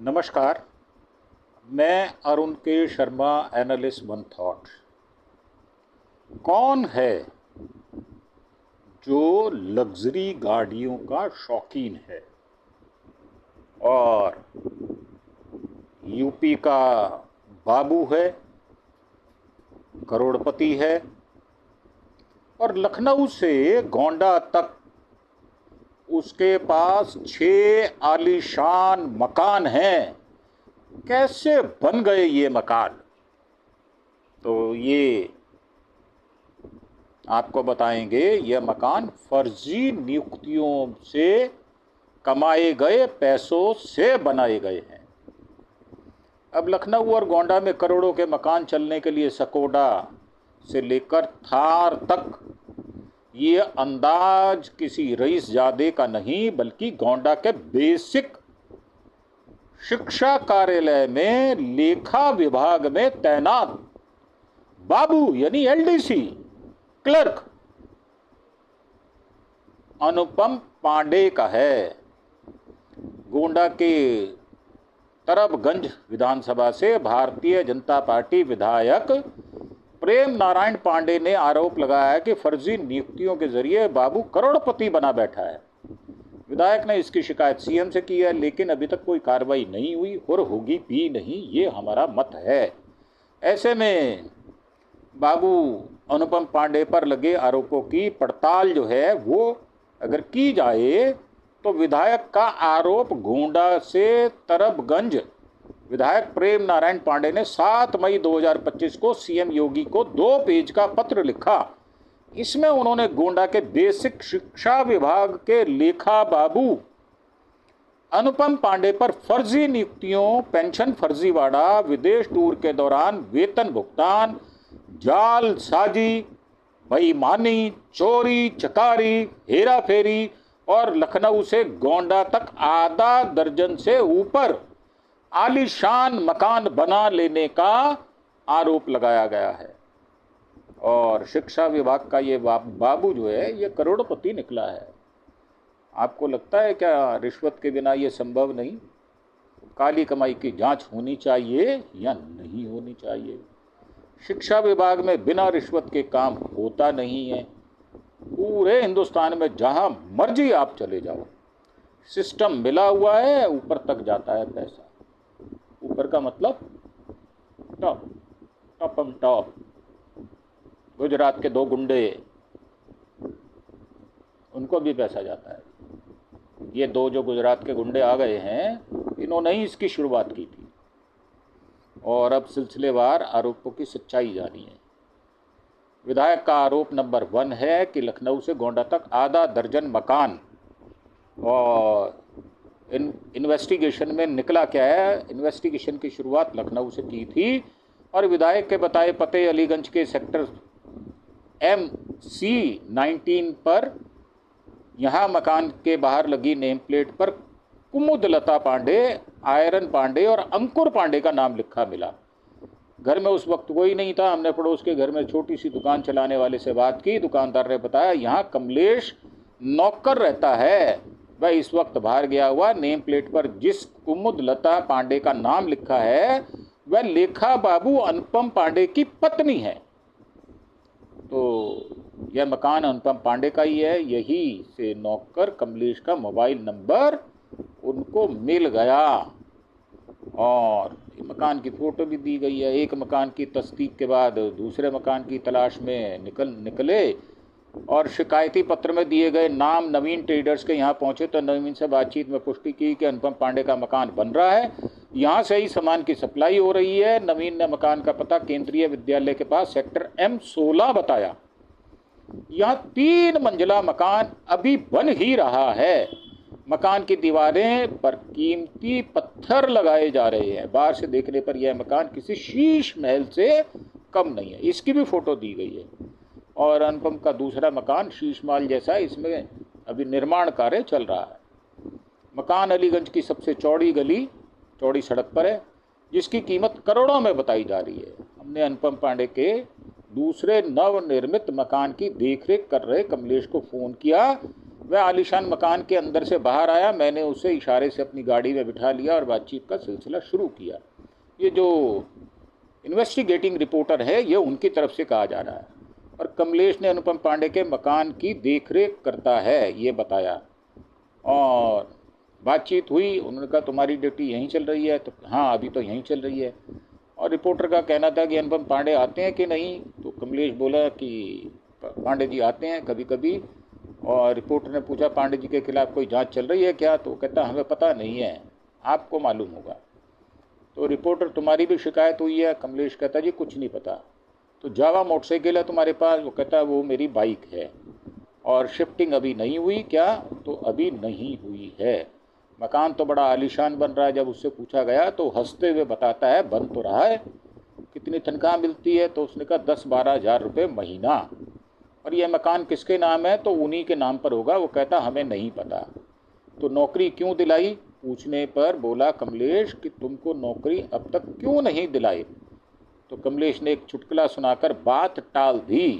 नमस्कार। मैं अरुण के शर्मा, एनालिस्ट वन थॉट। कौन है जो लग्जरी गाड़ियों का शौकीन है और यूपी का बाबू है, करोड़पति है और लखनऊ से गोंडा तक उसके पास 6 आलीशान मकान हैं। कैसे बन गए ये मकान, तो ये आपको बताएंगे। ये मकान फर्जी नियुक्तियों से कमाए गए पैसों से बनाए गए हैं। अब लखनऊ और गोंडा में करोड़ों के मकान चलने के लिए स्कोडा से लेकर थार तक ये अंदाज किसी रईसजादे का नहीं, बल्कि गोंडा के बेसिक शिक्षा कार्यालय में लेखा विभाग में तैनात बाबू यानी एलडीसी क्लर्क अनुपम पांडे का है। गोंडा के तरबगंज विधानसभा से भारतीय जनता पार्टी विधायक प्रेम नारायण पांडे ने आरोप लगाया कि फर्जी नियुक्तियों के जरिए बाबू करोड़पति बना बैठा है। विधायक ने इसकी शिकायत सीएम से की है, लेकिन अभी तक कोई कार्रवाई नहीं हुई और होगी भी नहीं, ये हमारा मत है। ऐसे में बाबू अनुपम पांडे पर लगे आरोपों की पड़ताल जो है वो अगर की जाए तो विधायक का आरोप गोंडा से तरबगंज विधायक प्रेम नारायण पांडे ने 7 मई 2025 को सीएम योगी को 2 पेज का पत्र लिखा। इसमें उन्होंने गोंडा के बेसिक शिक्षा विभाग के लेखा बाबू अनुपम पांडे पर फर्जी नियुक्तियों, पेंशन फर्जीवाड़ा, विदेश टूर के दौरान वेतन भुगतान, जालसाजी, बेईमानी, चोरी चकारी, हेराफेरी और लखनऊ से गोंडा तक आधा दर्जन से ऊपर आलीशान मकान बना लेने का आरोप लगाया गया है। और शिक्षा विभाग का ये बाबू जो है ये करोड़पति निकला है। आपको लगता है क्या रिश्वत के बिना ये संभव नहीं? काली कमाई की जांच होनी चाहिए या नहीं होनी चाहिए? शिक्षा विभाग में बिना रिश्वत के काम होता नहीं है। पूरे हिंदुस्तान में जहां मर्जी आप चले जाओ, सिस्टम मिला हुआ है, ऊपर तक जाता है पैसा। ऊपर का मतलब टॉप टॉप टॉप। गुजरात के 2 गुंडे, उनको भी पैसा जाता है। ये 2 जो गुजरात के गुंडे आ गए हैं, इन्होंने ही इसकी शुरुआत की थी और अब सिलसिलेवार आरोपों की सच्चाई जानी है। विधायक का आरोप नंबर 1 है कि लखनऊ से गोंडा तक आधा दर्जन मकान। और इन्वेस्टिगेशन में निकला क्या है? इन्वेस्टिगेशन की शुरुआत लखनऊ से की थी और विधायक के बताए पते अलीगंज के सेक्टर MC19 पर यहाँ मकान के बाहर लगी नेम प्लेट पर कुमुदलता पांडे, आयरन पांडे और अंकुर पांडे का नाम लिखा मिला। घर में उस वक्त कोई नहीं था। हमने पड़ोस के घर में छोटी सी दुकान चलाने वाले से बात की। दुकानदार ने बताया यहाँ कमलेश नौकर रहता है, वह इस वक्त बाहर गया हुआ। नेम प्लेट पर जिस कुमुदलता पांडे का नाम लिखा है वह लेखा बाबू अनुपम पांडे की पत्नी है। तो यह मकान अनुपम पांडे का ही है। यही से नौकर कमलेश का मोबाइल नंबर उनको मिल गया और मकान की फोटो भी दी गई है। एक मकान की तस्दीक के बाद दूसरे मकान की तलाश में निकले और शिकायती पत्र में दिए गए नाम नवीन ट्रेडर्स के यहाँ पहुंचे तो नवीन से बातचीत में पुष्टि की कि अनुपम पांडे का मकान बन रहा है, यहाँ से ही सामान की सप्लाई हो रही है। नवीन ने मकान का पता केंद्रीय विद्यालय के पास सेक्टर M16 बताया। यहाँ 3 मंजिला मकान अभी बन ही रहा है। मकान की दीवारें पर कीमती पत्थर लगाए जा रहे हैं। बाहर से देखने पर यह मकान किसी शीश महल से कम नहीं है। इसकी भी फोटो दी गई है। और अनुपम का दूसरा मकान शीश महल जैसा है, इसमें अभी निर्माण कार्य चल रहा है। मकान अलीगंज की सबसे चौड़ी सड़क पर है, जिसकी कीमत करोड़ों में बताई जा रही है। हमने अनुपम पांडे के दूसरे नवनिर्मित मकान की देखरेख कर रहे कमलेश को फ़ोन किया वह आलीशान मकान के अंदर से बाहर आया। मैंने उसे इशारे से अपनी गाड़ी में बिठा लिया और बातचीत का सिलसिला शुरू किया। ये जो इन्वेस्टिगेटिंग रिपोर्टर है ये उनकी तरफ से कहा जा रहा है। और कमलेश ने अनुपम पांडे के मकान की देखरेख करता है ये बताया। और बातचीत हुई, उन्होंने कहा तुम्हारी ड्यूटी यहीं चल रही है? तो हाँ अभी तो यहीं चल रही है। और रिपोर्टर का कहना था कि अनुपम पांडे आते हैं कि नहीं? तो कमलेश बोला कि पांडे जी आते हैं कभी कभी। और रिपोर्टर ने पूछा पांडे जी के खिलाफ कोई जांच चल रही है क्या? तो कहता हमें पता नहीं है, आपको मालूम होगा। तो रिपोर्टर तुम्हारी भी शिकायत हुई है? कमलेश कहता जी कुछ नहीं पता। तो जावा मोटरसाइकिल है तुम्हारे पास? वो कहता वो मेरी बाइक है। और शिफ्टिंग अभी नहीं हुई क्या? तो अभी नहीं हुई है। मकान तो बड़ा आलीशान बन रहा है। जब उससे पूछा गया तो हंसते हुए बताता है बन तो रहा है। कितनी तनख्वाह मिलती है? तो उसने कहा 10-12 हज़ार रुपये महीना। और यह मकान किसके नाम है? तो उन्हीं के नाम पर होगा। वो कहता हमें नहीं पता। तो नौकरी क्यों दिलाई? पूछने पर बोला कमलेश कि तुमको नौकरी अब तक क्यों नहीं दिलाई? तो कमलेश ने एक चुटकुला सुनाकर बात टाल दी।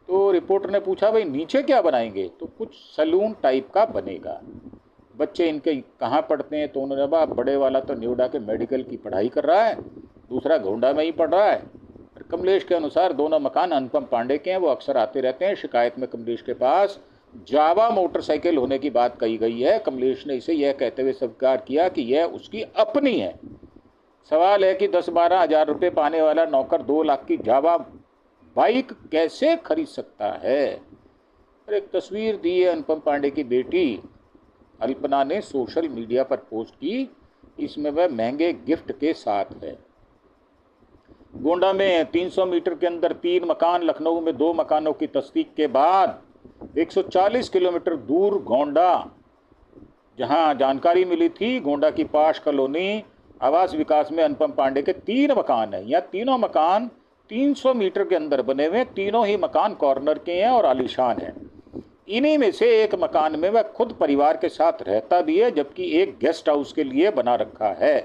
तो रिपोर्टर ने पूछा भाई नीचे क्या बनाएंगे? तो कुछ सैलून टाइप का बनेगा। बच्चे इनके कहाँ पढ़ते हैं? तो उन्होंने कहा बड़े वाला तो न्योडा के मेडिकल की पढ़ाई कर रहा है, दूसरा गोंडा में ही पढ़ रहा है। और कमलेश के अनुसार दोनों मकान अनुपम पांडे के हैं, वो अक्सर आते रहते हैं। शिकायत में कमलेश के पास जावा मोटरसाइकिल होने की बात कही गई है। कमलेश ने इसे यह कहते हुए स्वीकार किया कि यह उसकी अपनी है। सवाल है कि 10-12 हज़ार रुपये पाने वाला नौकर 2 लाख की जावा बाइक कैसे खरीद सकता है? और एक तस्वीर दी है अनुपम पांडे की बेटी अल्पना ने सोशल मीडिया पर पोस्ट की। इसमें वह महंगे गिफ्ट के साथ है। गोंडा में 300 मीटर के अंदर 3 मकान, लखनऊ में 2 मकानों की तस्दीक के बाद 140 किलोमीटर दूर गोंडा, जहां जानकारी मिली थी गोंडा की पाश कॉलोनी आवास विकास में अनुपम पांडे के 3 मकान हैं। यह तीनों मकान 300 मीटर के अंदर बने हुए। तीनों ही मकान कॉर्नर के हैं और आलीशान हैं। इन्हीं में से एक मकान में वह खुद परिवार के साथ रहता भी है, जबकि एक गेस्ट हाउस के लिए बना रखा है।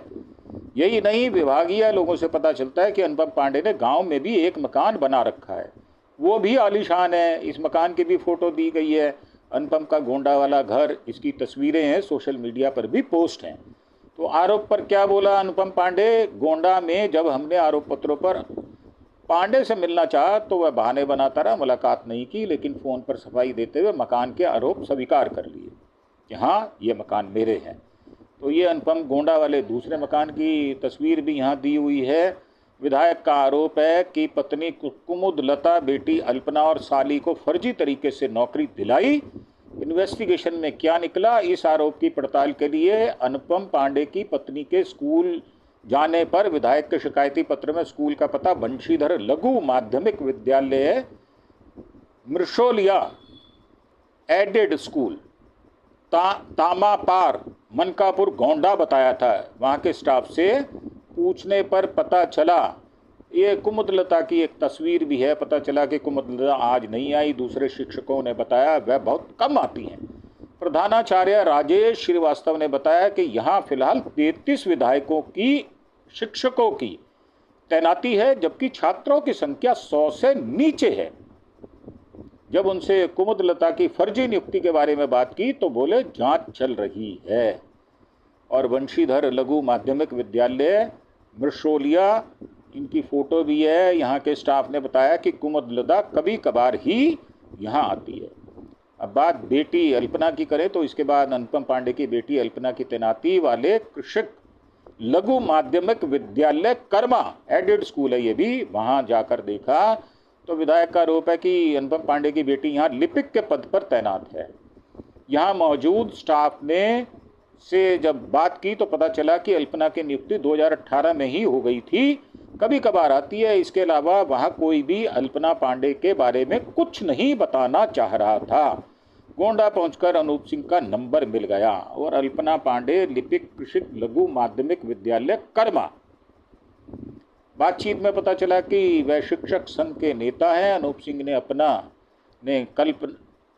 यही नहीं, विभागीय लोगों से पता चलता है कि अनुपम पांडे ने गांव में भी एक मकान बना रखा है, वो भी आलीशान है। इस मकान की भी फोटो दी गई है। अनुपम का गोंडा वाला घर, इसकी तस्वीरें हैं, सोशल मीडिया पर भी पोस्ट हैं। तो आरोप पर क्या बोला अनुपम पांडे? गोंडा में जब हमने आरोप पत्रों पर पांडे से मिलना चाहा तो वह बहाने बनाता रहा, मुलाकात नहीं की, लेकिन फ़ोन पर सफाई देते हुए मकान के आरोप स्वीकार कर लिए कि हाँ ये मकान मेरे हैं। तो ये अनुपम गोंडा वाले दूसरे मकान की तस्वीर भी यहाँ दी हुई है। विधायक का आरोप है कि पत्नी कुमुद लता, बेटी अल्पना और साली को फर्जी तरीके से नौकरी दिलाई। इन्वेस्टिगेशन में क्या निकला, इस आरोप की पड़ताल के लिए अनुपम पांडे की पत्नी के स्कूल जाने पर विधायक के शिकायती पत्र में स्कूल का पता बंशीधर लघु माध्यमिक विद्यालय मृशोलिया एडेड स्कूल तामापार मनकापुर गोंडा बताया था। वहाँ के स्टाफ से पूछने पर पता चला, ये कुमुदलता की एक तस्वीर भी है। पता चला कि कुमुदलता आज नहीं आई। दूसरे शिक्षकों ने बताया वह बहुत कम आती हैं। प्रधानाचार्य राजेश श्रीवास्तव ने बताया कि यहाँ फिलहाल 33 विधायकों की शिक्षकों की तैनाती है, जबकि छात्रों की संख्या 100 से नीचे है। जब उनसे कुमुदलता की फर्जी नियुक्ति के बारे में बात की तो बोले जांच चल रही है। और वंशीधर लघु माध्यमिक विद्यालय मृशोलिया, इनकी फोटो भी है। यहाँ के स्टाफ ने बताया कि कुमुदलता कभी कभार ही यहाँ आती है। अब बात बेटी अल्पना की करें तो इसके बाद अनुपम पांडे की बेटी अल्पना की तैनाती वाले कृषक लघु माध्यमिक विद्यालय कर्मा एडेड स्कूल है, ये भी वहाँ जाकर देखा तो विधायक का आरोप है कि अनुपम पांडे की बेटी यहाँ लिपिक के पद पर तैनात है। यहाँ मौजूद स्टाफ ने से जब बात की तो पता चला कि अल्पना की नियुक्ति 2018 में ही हो गई थी, कभी कभार आती है। इसके अलावा वहाँ कोई भी अल्पना पांडे के बारे में कुछ नहीं बताना चाह रहा था। गोंडा पहुंचकर अनूप सिंह का नंबर मिल गया और अल्पना पांडे लिपिक कृषि लघु माध्यमिक विद्यालय कर्मा। बातचीत में पता चला कि वह शिक्षक संघ के नेता हैं। अनूप सिंह ने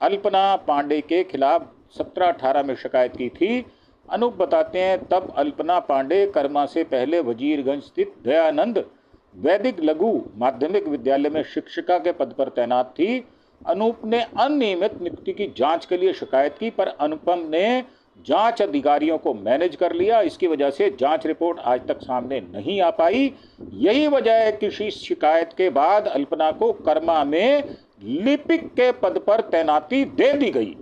अल्पना पांडे के खिलाफ 17-18 में शिकायत की थी। अनूप बताते हैं तब अल्पना पांडे कर्मा से पहले वजीरगंज स्थित दयानंद वैदिक लघु माध्यमिक विद्यालय में शिक्षिका के पद पर तैनात थी। अनूप ने अनियमित नियुक्ति की जांच के लिए शिकायत की, पर अनुपम ने जांच अधिकारियों को मैनेज कर लिया। इसकी वजह से जांच रिपोर्ट आज तक सामने नहीं आ पाई। यही वजह है कि इस शिकायत के बाद अल्पना को कर्मा में लिपिक के पद पर तैनाती दे दी गई।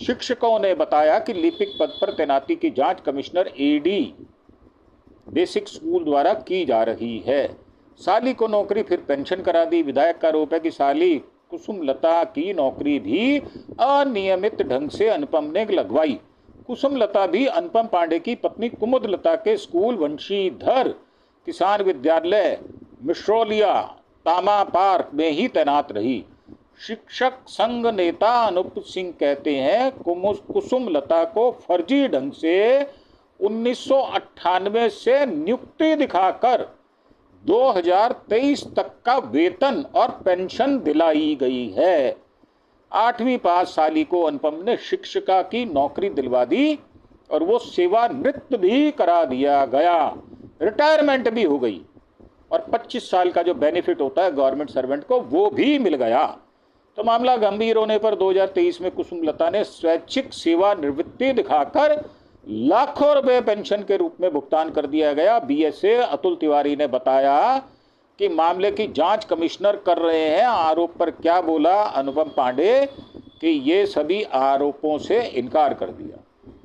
शिक्षकों ने बताया कि लिपिक पद पर तैनाती की जांच कमिश्नर एडी बेसिक स्कूल द्वारा की जा रही है। साली को नौकरी फिर पेंशन करा दी। विधायक का आरोप है कि साली कुसुमलता की नौकरी भी अनियमित ढंग से अनुपम ने लगवाई। कुसुमलता भी अनुपम पांडे की पत्नी कुमुदलता के स्कूल वंशीधर किसान विद्यालय मिश्रोलिया तामा पार्क में ही तैनात रही। शिक्षक संघ नेता अनूप सिंह कहते हैं कुसुमलता को फर्जी ढंग से 1998 से नियुक्ति दिखाकर 2023 तक का वेतन और पेंशन दिलाई गई है। 8वीं पास साली को अनुपम ने शिक्षिका की नौकरी दिलवा दी और वो सेवानिवृत्त भी करा दिया गया, रिटायरमेंट भी हो गई और 25 साल का जो बेनिफिट होता है गवर्नमेंट सर्वेंट को वो भी मिल गया। तो मामला गंभीर होने पर 2023 में कुसुमलता ने स्वैच्छिक सेवानिवृत्ति दिखाकर लाखों रुपए पेंशन के रूप में भुगतान कर दिया गया। बीएसए अतुल तिवारी ने बताया कि मामले की जांच कमिश्नर कर रहे हैं। आरोप पर क्या बोला अनुपम पांडे कि ये सभी आरोपों से इनकार कर दिया।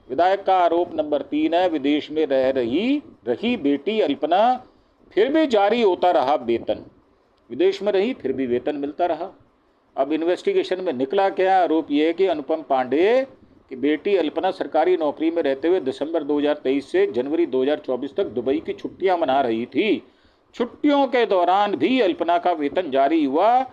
विधायक का आरोप नंबर 3 है, विदेश में रह रही बेटी अल्पना फिर भी जारी होता रहा वेतन। विदेश में रही फिर भी वेतन मिलता रहा। अब इन्वेस्टिगेशन में निकला क्या? आरोप यह है कि अनुपम पांडे की बेटी अल्पना सरकारी नौकरी में रहते हुए दिसंबर 2023 से जनवरी 2024 तक दुबई की छुट्टियां मना रही थी। छुट्टियों के दौरान भी अल्पना का वेतन जारी हुआ।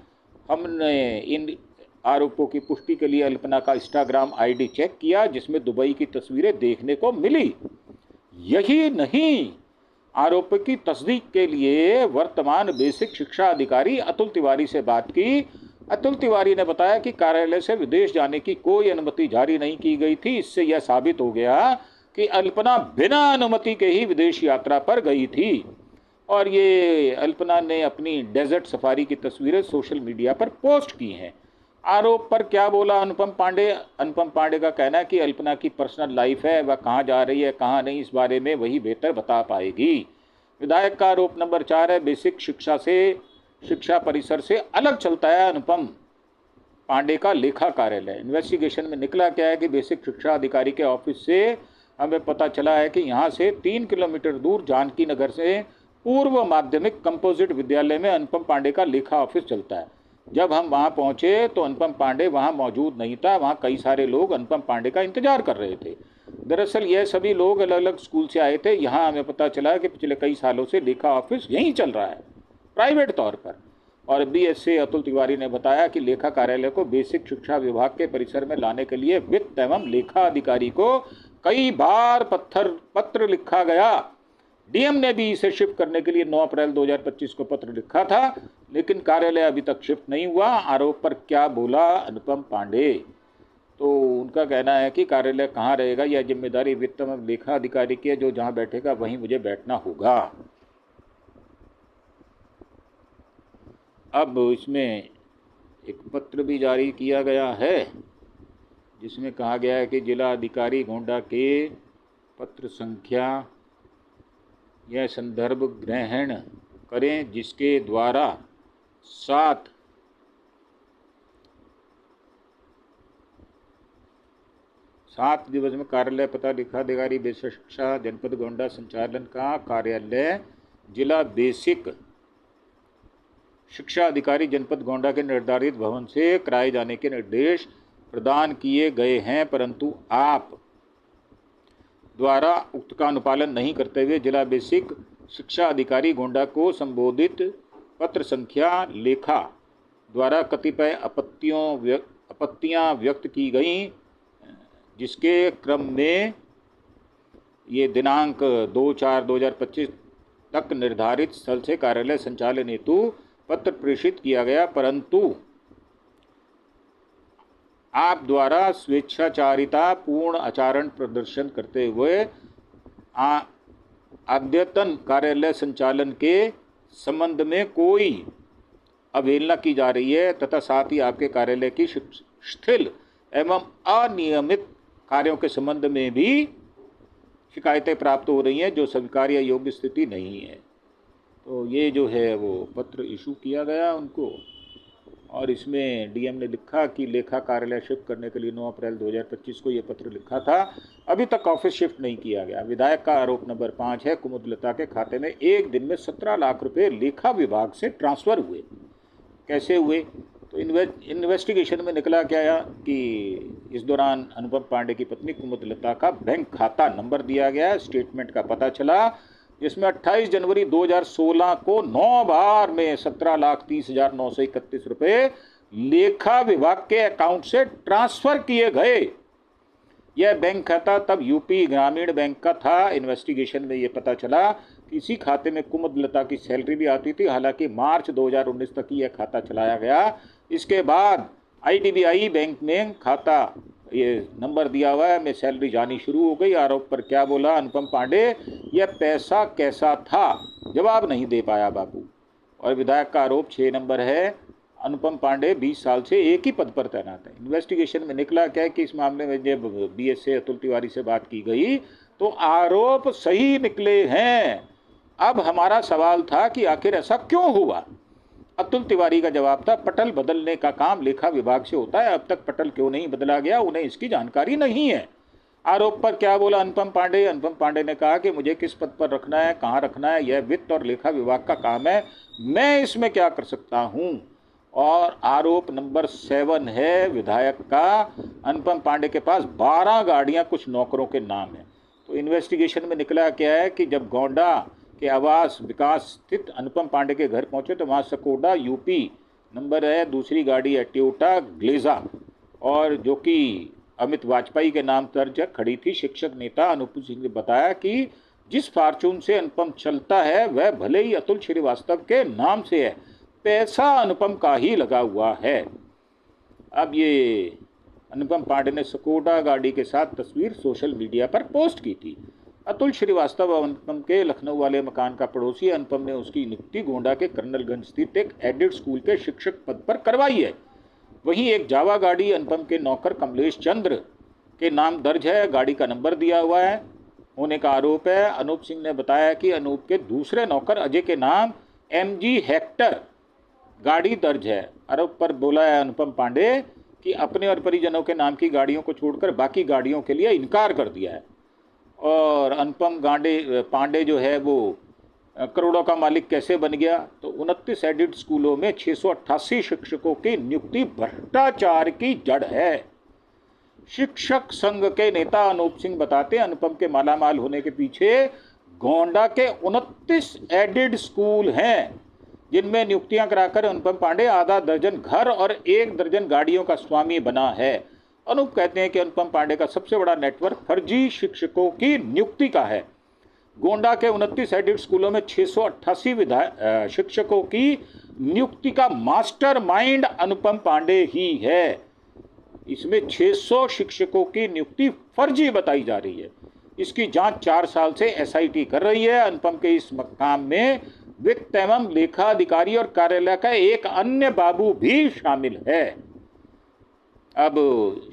हमने इन आरोपों की पुष्टि के लिए अल्पना का इंस्टाग्राम आईडी चेक किया जिसमें दुबई की तस्वीरें देखने को मिली। यही नहीं, आरोप की तस्दीक के लिए वर्तमान बेसिक शिक्षा अधिकारी अतुल तिवारी से बात की। अतुल तिवारी ने बताया कि कार्यालय से विदेश जाने की कोई अनुमति जारी नहीं की गई थी। इससे यह साबित हो गया कि अल्पना बिना अनुमति के ही विदेश यात्रा पर गई थी। और ये अल्पना ने अपनी डेजर्ट सफारी की तस्वीरें सोशल मीडिया पर पोस्ट की हैं। आरोप पर क्या बोला अनुपम पांडे? अनुपम पांडे का कहना है कि अल्पना की पर्सनल लाइफ है, वह कहाँ जा रही है कहाँ नहीं, इस बारे में वही बेहतर बता पाएगी। विधायक का आरोप नंबर 4 है, बेसिक शिक्षा परिसर से अलग चलता है अनुपम पांडे का लेखा कार्यालय। इन्वेस्टिगेशन में निकला क्या है कि बेसिक शिक्षा अधिकारी के ऑफिस से हमें पता चला है कि यहाँ से 3 किलोमीटर दूर जानकी नगर से पूर्व माध्यमिक कंपोजिट विद्यालय में अनुपम पांडे का लेखा ऑफिस चलता है। जब हम वहाँ पहुँचे तो अनुपम पांडे वहाँ मौजूद नहीं था। वहाँ कई सारे लोग अनुपम पांडे का इंतजार कर रहे थे। दरअसल यह सभी लोग अलग अलग स्कूल से आए थे। यहाँ हमें पता चला कि पिछले कई सालों से लेखा ऑफिस यहीं चल रहा है प्राइवेट तौर पर। और बीएसए अतुल तिवारी ने बताया कि लेखा कार्यालय को बेसिक शिक्षा विभाग के परिसर में लाने के लिए वित्त एवं लेखा अधिकारी को कई बार पत्र लिखा गया। डीएम ने भी इसे शिफ्ट करने के लिए 9 अप्रैल 2025 को पत्र लिखा था, लेकिन कार्यालय अभी तक शिफ्ट नहीं हुआ। आरोप पर क्या बोला अनुपम पांडे? तो उनका कहना है कि कार्यालय कहाँ रहेगा, यह जिम्मेदारी वित्त एवं लेखा अधिकारी की है, जो जहाँ बैठेगा वहीं मुझे बैठना होगा। अब इसमें एक पत्र भी जारी किया गया है जिसमें कहा गया है कि जिला अधिकारी गोंडा के पत्र संख्या यह संदर्भ ग्रहण करें जिसके द्वारा 7 दिवस में कार्यालय पता लेखा अधिकारी बेसिक शिक्षा जनपद गोंडा संचालन का कार्यालय जिला बेसिक शिक्षा अधिकारी जनपद गोंडा के निर्धारित भवन से कराए जाने के निर्देश प्रदान किए गए हैं, परंतु आप द्वारा उक्त का अनुपालन नहीं करते हुए जिला बेसिक शिक्षा अधिकारी गोंडा को संबोधित पत्र संख्या लेखा द्वारा कतिपय आपत्तियां व्यक्त की गई, जिसके क्रम में ये दिनांक 2/4/2025 तक निर्धारित स्थल से कार्यालय संचालन हेतु पत्र प्रेषित किया गया, परंतु आप द्वारा स्वेच्छाचारिता पूर्ण आचरण प्रदर्शन करते हुए अद्यतन कार्यालय संचालन के संबंध में कोई अवहेलना की जा रही है तथा साथ ही आपके कार्यालय की शिथिल एवं अनियमित कार्यों के संबंध में भी शिकायतें प्राप्त हो रही हैं जो स्वीकार्य योग्य स्थिति नहीं है। तो ये जो है वो पत्र इशू किया गया उनको, और इसमें डीएम ने लिखा कि लेखा कार्यालय शिफ्ट करने के लिए 9 अप्रैल 2025 को ये पत्र लिखा था, अभी तक ऑफिस शिफ्ट नहीं किया गया। विधायक का आरोप नंबर 5 है, कुमुदलता के खाते में एक दिन में 17 लाख रुपए लेखा विभाग से ट्रांसफ़र हुए। कैसे हुए? तो इन्वेस्टिगेशन में निकला क्या कि इस दौरान अनुपम पांडे की पत्नी कुमुदलता का बैंक खाता नंबर दिया गया, स्टेटमेंट का पता चला, जिसमें 28 जनवरी 2016 को 9 बार में 17,30,931 रुपए लेखा विभाग के अकाउंट से ट्रांसफर किए गए। यह बैंक खाता तब यूपी ग्रामीण बैंक का था। इन्वेस्टिगेशन में यह पता चला कि इसी खाते में कुमुदलता की सैलरी भी आती थी। हालांकि मार्च 2019 तक यह खाता चलाया गया। इसके बाद आईडीबीआई बैंक में खाता ये नंबर दिया हुआ है में सैलरी जानी शुरू हो गई। आरोप पर क्या बोला अनुपम पांडे? यह पैसा कैसा था, जवाब नहीं दे पाया बाबू। और विधायक का आरोप 6 नंबर है, अनुपम पांडे 20 साल से एक ही पद पर तैनात है। इन्वेस्टिगेशन में निकला क्या है कि इस मामले में जब बीएस से अतुल तिवारी से बात की गई तो आरोप सही निकले हैं। अब हमारा सवाल था कि आखिर ऐसा क्यों हुआ। अतुल तिवारी का जवाब था, पटल बदलने का काम लेखा विभाग से होता है, अब तक पटल क्यों नहीं बदला गया, उन्हें इसकी जानकारी नहीं है। आरोप पर क्या बोला अनुपम पांडे? अनुपम पांडे ने कहा कि मुझे किस पद पर रखना है, कहां रखना है, यह वित्त और लेखा विभाग का काम है, मैं इसमें क्या कर सकता हूं। और आरोप नंबर 7 है विधायक का, अनुपम पांडे के पास 12 गाड़ियां कुछ नौकरों के नाम है। तो इन्वेस्टिगेशन में निकला क्या है कि जब गोंडा के आवास विकास स्थित अनुपम पांडे के घर पहुंचे तो वहाँ स्कोडा यूपी नंबर है, दूसरी गाड़ी है टोयोटा ग्लेजा, और जो कि अमित वाजपेयी के नाम दर्ज खड़ी थी। शिक्षक नेता अनुप सिंह ने बताया कि जिस फॉर्चून से अनुपम चलता है वह भले ही अतुल श्रीवास्तव के नाम से है, पैसा अनुपम का ही लगा हुआ है। अब ये अनुपम पांडे ने स्कोडा गाड़ी के साथ तस्वीर सोशल मीडिया पर पोस्ट की थी। अतुल श्रीवास्तव अनुपम के लखनऊ वाले मकान का पड़ोसी। अनुपम ने उसकी नियुक्ति गोंडा के कर्नलगंज स्थित एक एडेड स्कूल के शिक्षक पद पर करवाई है। वहीं एक जावा गाड़ी अनुपम के नौकर कमलेश चंद्र के नाम दर्ज है, गाड़ी का नंबर दिया हुआ है होने का आरोप है। अनूप सिंह ने बताया कि अनूप के दूसरे नौकर अजय के नाम MG हेक्टर गाड़ी दर्ज है। आरोप पर बोला है अनुपम पांडे कि अपने और परिजनों के नाम की गाड़ियों को छोड़कर बाकी गाड़ियों के लिए इनकार कर दिया है। और अनुपम पांडे जो है वो करोड़ों का मालिक कैसे बन गया? तो 29 एडेड स्कूलों में 688 शिक्षकों की नियुक्ति भ्रष्टाचार की जड़ है। शिक्षक संघ के नेता अनूप सिंह बताते हैं अनुपम के मालामाल होने के पीछे गोंडा के 29 एडेड स्कूल हैं, जिनमें नियुक्तियां कराकर अनुपम पांडे आधा दर्जन घर और 1 दर्जन गाड़ियों का स्वामी बना है। अनूप कहते हैं कि अनुपम पांडे का सबसे बड़ा नेटवर्क फर्जी शिक्षकों की नियुक्ति का है। गोंडा के 29 एडेड स्कूलों में 688 शिक्षकों की नियुक्ति का मास्टरमाइंड अनुपम पांडे ही है। इसमें 600 शिक्षकों की नियुक्ति फर्जी बताई जा रही है। इसकी जांच 4 साल से SIT कर रही है। अनुपम के इस काम में वित्त एवं लेखा अधिकारी और कार्यालय का एक अन्य बाबू भी शामिल है। अब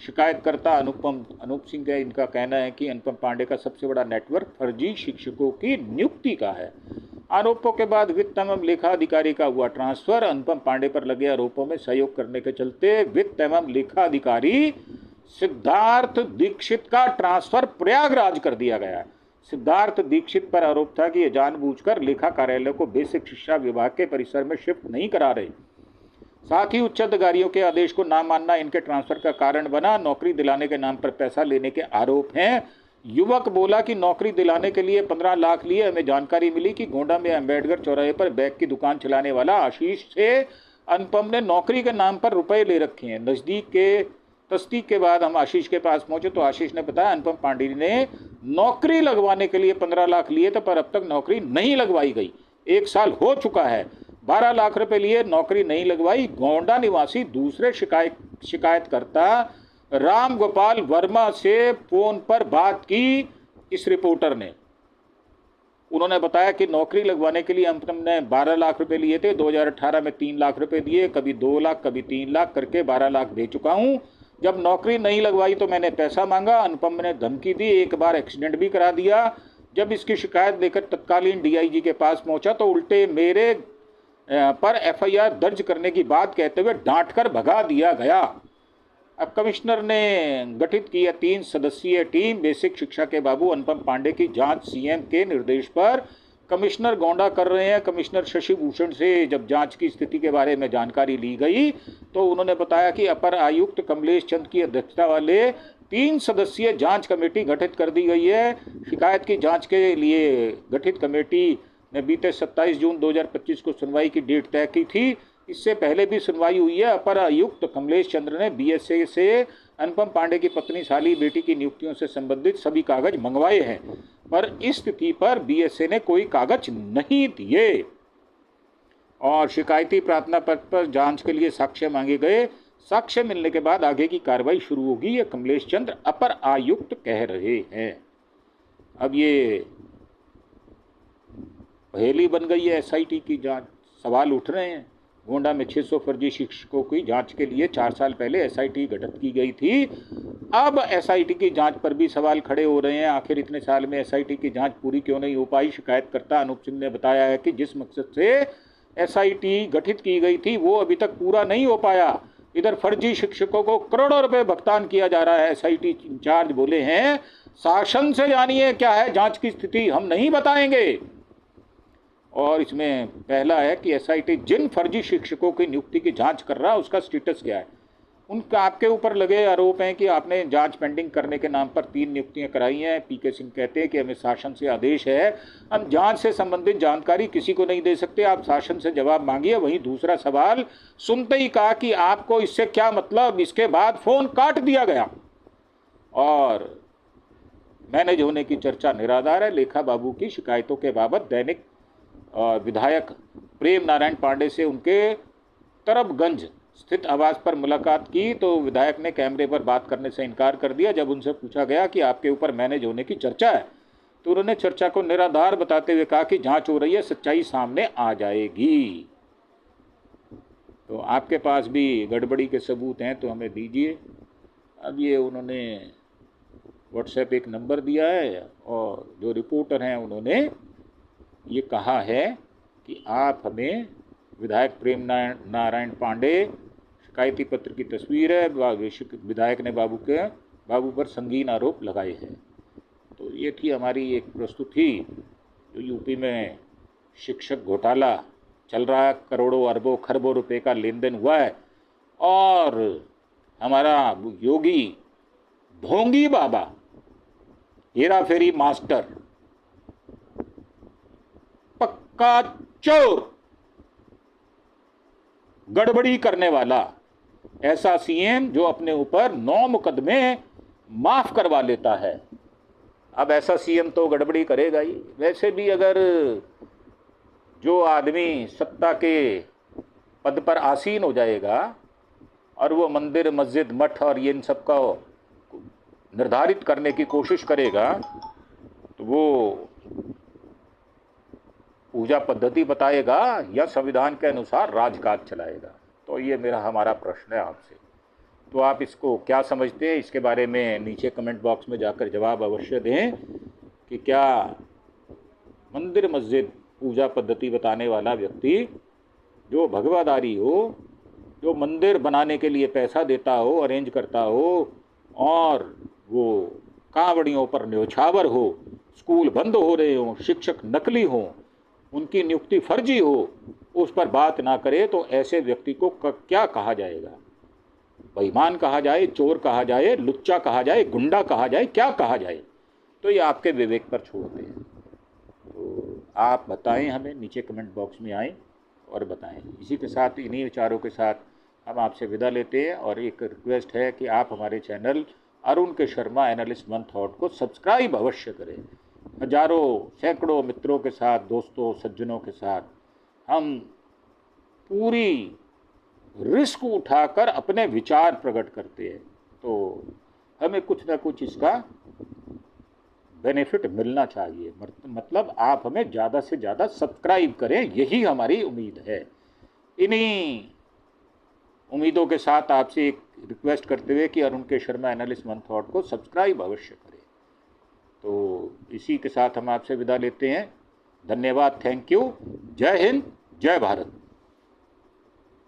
शिकायतकर्ता अनूप सिंह का इनका कहना है कि अनुपम पांडे का सबसे बड़ा नेटवर्क फर्जी शिक्षकों की नियुक्ति का है। आरोपों के बाद वित्त एवं लेखा अधिकारी का हुआ ट्रांसफर। अनुपम पांडे पर लगे आरोपों में सहयोग करने के चलते वित्त एवं लेखा अधिकारी सिद्धार्थ दीक्षित का ट्रांसफर प्रयागराज कर दिया गया। सिद्धार्थ दीक्षित पर आरोप था कि ये जानबूझकर लेखा कार्यालय को बेसिक शिक्षा विभाग के परिसर में शिफ्ट नहीं करा रहे। साथ ही उच्च अधिकारियों के आदेश को ना मानना इनके ट्रांसफर का कारण बना। नौकरी दिलाने के नाम पर पैसा लेने के आरोप हैं। युवक बोला कि नौकरी दिलाने के लिए 15 लाख लिए। हमें जानकारी मिली कि गोंडा में अम्बेडकर चौराहे पर बैग की दुकान चलाने वाला आशीष से अनुपम ने नौकरी के नाम पर रुपए ले रखे हैं। नज़दीक के तस्दीक के बाद हम आशीष के पास पहुंचे तो आशीष ने बताया अनुपम पांडे ने नौकरी लगवाने के लिए 15 लाख लिए थे, पर अब तक नौकरी नहीं लगवाई गई। 1 साल हो चुका है, 12 लाख रुपए लिए, नौकरी नहीं लगवाई। गोंडा निवासी दूसरे शिकायतकर्ता राम गोपाल वर्मा से फोन पर बात की इस रिपोर्टर ने। उन्होंने बताया कि नौकरी लगवाने के लिए हमने 12 लाख रुपए लिए थे, 2018 में 3 लाख रुपए दिए, कभी 2 लाख कभी 3 लाख करके 12 लाख दे चुका हूं। जब नौकरी नहीं लगवाई तो मैंने पैसा मांगा, अनुपम ने धमकी दी, एक बार एक्सीडेंट भी करा दिया। जब इसकी शिकायत लेकर तत्कालीन डीआईजी के पास पहुंचा तो उल्टे मेरे पर एफआईआर दर्ज करने की बात कहते हुए डांट कर भगा दिया गया। अब कमिश्नर ने गठित की है 3 सदस्यीय टीम। बेसिक शिक्षा के बाबू अनुपम पांडे की जांच सीएम के निर्देश पर कमिश्नर गोंडा कर रहे हैं। कमिश्नर शशि भूषण से जब जांच की स्थिति के बारे में जानकारी ली गई तो उन्होंने बताया कि अपर आयुक्त कमलेश चंद की अध्यक्षता वाले 3 सदस्यीय जांच कमेटी गठित कर दी गई है। शिकायत की जांच के लिए गठित कमेटी ने बीते 27 जून 2025 को सुनवाई की डेट तय की थी। इससे पहले भी सुनवाई हुई है। अपर आयुक्त कमलेश चंद्र ने बीएसए से अनुपम पांडे की पत्नी साली बेटी की नियुक्तियों से संबंधित सभी कागज मंगवाए हैं, पर इस स्थिति पर बीएसए ने कोई कागज नहीं दिए और शिकायती प्रार्थना पत्र पर जांच के लिए साक्ष्य मांगे गए। साक्ष्य मिलने के बाद आगे की कार्रवाई शुरू होगी, ये कमलेश चंद्र अपर आयुक्त कह रहे हैं। अब ये पहेली बन गई है एसआईटी की जांच। सवाल उठ रहे हैं। गोंडा में 600 फर्जी शिक्षकों की जांच के लिए 4 साल पहले एसआईटी गठित की गई थी। अब एसआईटी की जांच पर भी सवाल खड़े हो रहे हैं। आखिर इतने साल में एसआईटी की जांच पूरी क्यों नहीं हो पाई? शिकायतकर्ता अनूप सिंह ने बताया है कि जिस मकसद से एसआईटी गठित की गई थी वो अभी तक पूरा नहीं हो पाया। इधर फर्जी शिक्षकों को करोड़ों रुपए भुगतान किया जा रहा है। एसआईटी इंचार्ज बोले हैं, शासन से जानिए क्या है जांच की स्थिति, हम नहीं बताएंगे। और इसमें पहला है कि एसआईटी जिन फर्जी शिक्षकों की नियुक्ति की जांच कर रहा है उसका स्टेटस क्या है। उनका आपके ऊपर लगे आरोप हैं कि आपने जांच पेंडिंग करने के नाम पर 3 नियुक्तियां कराई हैं। पीके सिंह कहते हैं कि हमें शासन से आदेश है, हम जांच से संबंधित जानकारी किसी को नहीं दे सकते, आप शासन से जवाब मांगिए। वहीं दूसरा सवाल सुनते ही कहा कि आपको इससे क्या मतलब। इसके बाद फोन काट दिया गया और मैनेज होने की चर्चा निराधार है। लेखा बाबू की शिकायतों के बाबत दैनिक विधायक प्रेम नारायण पांडे से उनके तरबगंज स्थित आवास पर मुलाकात की तो विधायक ने कैमरे पर बात करने से इनकार कर दिया। जब उनसे पूछा गया कि आपके ऊपर मैनेज होने की चर्चा है तो उन्होंने चर्चा को निराधार बताते हुए कहा कि जांच हो रही है, सच्चाई सामने आ जाएगी। तो आपके पास भी गड़बड़ी के सबूत हैं तो हमें दीजिए। अब ये उन्होंने व्हाट्सएप एक नंबर दिया है और जो रिपोर्टर हैं उन्होंने ये कहा है कि आप हमें विधायक प्रेम नारायण पांडे, शिकायती पत्र की तस्वीर है, विधायक ने बाबू पर संगीन आरोप लगाए हैं। तो ये थी हमारी एक प्रस्तुति जो यूपी में शिक्षक घोटाला चल रहा है, करोड़ों अरबों खरबों रुपए का लेन देन हुआ है और हमारा योगी ढोंगी बाबा, हेरा फेरी मास्टर, पक्का चोर, गड़बड़ी करने वाला ऐसा सीएम जो अपने ऊपर 9 मुकदमे माफ करवा लेता है। अब ऐसा सीएम तो गड़बड़ी करेगा ही। वैसे भी अगर जो आदमी सत्ता के पद पर आसीन हो जाएगा और वो मंदिर मस्जिद मठ और ये इन सब का निर्धारित करने की कोशिश करेगा तो वो पूजा पद्धति बताएगा या संविधान के अनुसार राजकाज चलाएगा। तो ये हमारा प्रश्न है आपसे। तो आप इसको क्या समझते हैं, इसके बारे में नीचे कमेंट बॉक्स में जाकर जवाब अवश्य दें कि क्या मंदिर मस्जिद पूजा पद्धति बताने वाला व्यक्ति जो भगवादारी हो, जो मंदिर बनाने के लिए पैसा देता हो, अरेंज करता हो और वो कांवड़ियों पर न्यौछावर हो, स्कूल बंद हो रहे हों, शिक्षक नकली हों, उनकी नियुक्ति फर्जी हो, उस पर बात ना करे तो ऐसे व्यक्ति को क्या कहा जाएगा? बेईमान कहा जाए, चोर कहा जाए, लुच्चा कहा जाए, गुंडा कहा जाए, क्या कहा जाए? तो ये आपके विवेक पर छोड़ते हैं। तो आप बताएं, हमें नीचे कमेंट बॉक्स में आएँ और बताएं। इसी के साथ, इन्हीं विचारों के साथ हम आपसे विदा लेते हैं और एक रिक्वेस्ट है कि आप हमारे चैनल अरुण के शर्मा एनालिस्ट वन थॉट को सब्सक्राइब अवश्य करें। हजारों सैकड़ों मित्रों के साथ, दोस्तों सज्जनों के साथ हम पूरी रिस्क उठाकर अपने विचार प्रकट करते हैं, तो हमें कुछ ना कुछ इसका बेनिफिट मिलना चाहिए। मतलब आप हमें ज़्यादा से ज़्यादा सब्सक्राइब करें, यही हमारी उम्मीद है। इन्हीं उम्मीदों के साथ आपसे एक रिक्वेस्ट करते हुए कि अरुण के शर्मा एनालिस्ट वन थॉट को सब्सक्राइब अवश्य करें। तो इसी के साथ हम आपसे विदा लेते हैं। धन्यवाद, थैंक यू, जय हिंद, जय भारत।